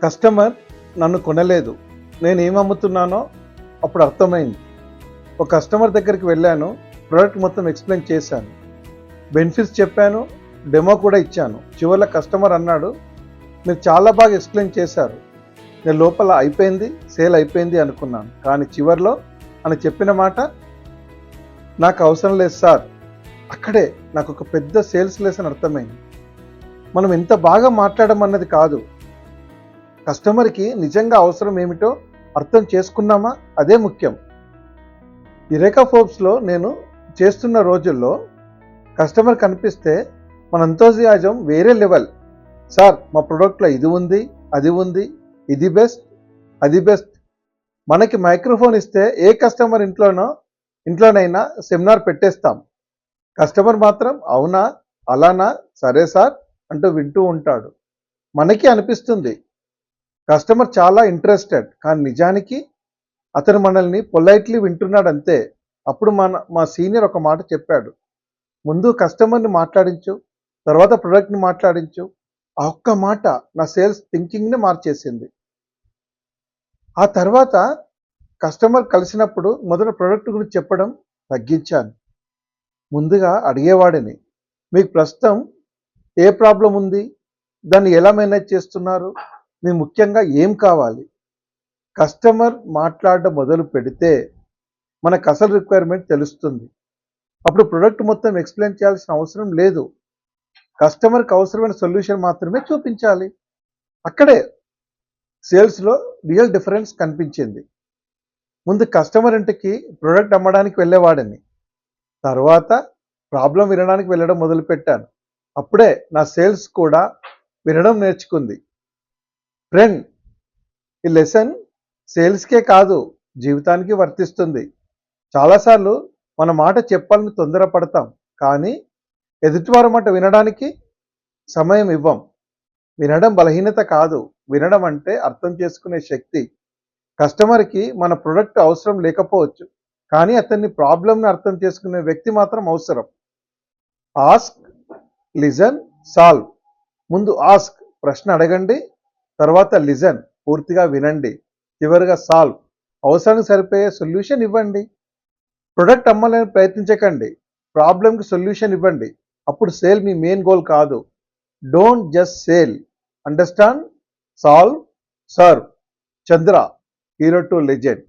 Customer నన్ను కొనలేదు. నేనేం అమ్ముతున్నానో అప్పుడు అర్థమైంది. ఒక కస్టమర్ దగ్గరికి వెళ్ళాను. ప్రోడక్ట్ మొత్తం ఎక్స్‌ప్లెయిన్ చేశాను. బెనిఫిట్స్ చెప్పాను. డెమో కూడా ఇచ్చాను. చివరిలో కస్టమర్ అన్నాడు, "మీరు చాలా బాగా ఎక్స్‌ప్లెయిన్ చేశారు. నేను లోపల అయిపోయింది, సేల్ అయిపోయింది అనుకున్నాను. కానీ చివరిలో అని చెప్పిన మాట నాకు అవసరం లేదు సార్." అక్కడే నాకు ఒక పెద్ద సేల్స్ లెసన్ అర్థమైంది. మనం ఎంత బాగా మాట్లాడమన్నది కాదు, కస్టమర్కి నిజంగా అవసరం ఏమిటో అర్థం చేసుకున్నామా అదే ముఖ్యం. యురేకా ఫోర్బ్స్లో నేను చేస్తున్న రోజుల్లో కస్టమర్ కనిపిస్తే మన ఎంతోజియాజం వేరే లెవెల్. సార్ మా ప్రోడక్ట్లో ఇది ఉంది, అది ఉంది, ఇది బెస్ట్, అది బెస్ట్. మనకి మైక్రోఫోన్ ఇస్తే ఏ కస్టమర్ ఇంట్లోనైనా సెమినార్ పెట్టేస్తాం. కస్టమర్ మాత్రం అవునా, అలానా, సరే సార్ అంటూ వింటూ ఉంటాడు. మనకి అనిపిస్తుంది కస్టమర్ చాలా ఇంట్రెస్టెడ్, కానీ నిజానికి అతను మనల్ని పొలైట్లీ వింటున్నాడు అంతే. అప్పుడు మా సీనియర్ ఒక మాట చెప్పాడు, "ముందు కస్టమర్ని మాట్లాడించు, తర్వాత ప్రొడక్ట్ని మాట్లాడించు." ఆ ఒక్క మాట నా సేల్స్ థింకింగ్ని మార్చేసింది. ఆ తర్వాత కస్టమర్ కలిసినప్పుడు మొదట ప్రొడక్ట్ గురించి చెప్పడం తగ్గించాను. ముందుగా అడిగేవాడిని, "మీకు ప్రస్తుతం ఏ ప్రాబ్లం ఉంది, దాన్ని ఎలా మేనేజ్ చేస్తున్నారు, మీకు ముఖ్యంగా ఏం కావాలి?" కస్టమర్ మాట్లాడడం మొదలు పెడితే మనకు అసలు రిక్వైర్మెంట్ తెలుస్తుంది. అప్పుడు ప్రొడక్ట్ మొత్తం ఎక్స్‌ప్లెయిన్ చేయాల్సిన అవసరం లేదు. కస్టమర్కి అవసరమైన సొల్యూషన్ మాత్రమే చూపించాలి. అక్కడే సేల్స్లో రియల్ డిఫరెన్స్ కనిపించింది. ముందు కస్టమర్ ఇంటికి ప్రొడక్ట్ అమ్మడానికి వెళ్ళేవాడిని. తర్వాత ప్రాబ్లం వినడానికి వెళ్ళడం మొదలుపెట్టాను. అప్పుడే నా సేల్స్ కూడా వినడం నేర్చుకుంది. ఫ్రెండ్, ఈ లెసన్ సేల్స్కే కాదు, జీవితానికి వర్తిస్తుంది. చాలాసార్లు మన మాట చెప్పాలని తొందరపడతాం, కానీ ఎదుటివారి మాట వినడానికి సమయం ఇవ్వం. వినడం బలహీనత కాదు, వినడం అంటే అర్థం చేసుకునే శక్తి. కస్టమర్కి మన ప్రొడక్ట్ అవసరం లేకపోవచ్చు, కానీ అతన్ని ప్రాబ్లంని అర్థం చేసుకునే వ్యక్తి మాత్రం అవసరం. Ask, listen, solve. ముందు ఆస్క్, ప్రశ్న అడగండి. తర్వాత లిజన్, పూర్తిగా వినండి. చివరిగా సాల్వ్, అవసరానికి సరిపోయే సొల్యూషన్ ఇవ్వండి. ప్రొడక్ట్ అమ్మాలని ప్రయత్నించకండి, ప్రాబ్లంకి సొల్యూషన్ ఇవ్వండి. అప్పుడు సేల్ మీ మెయిన్ గోల్ కాదు. Don't just sale, understand, solve, serve. Chandra, hero to legend.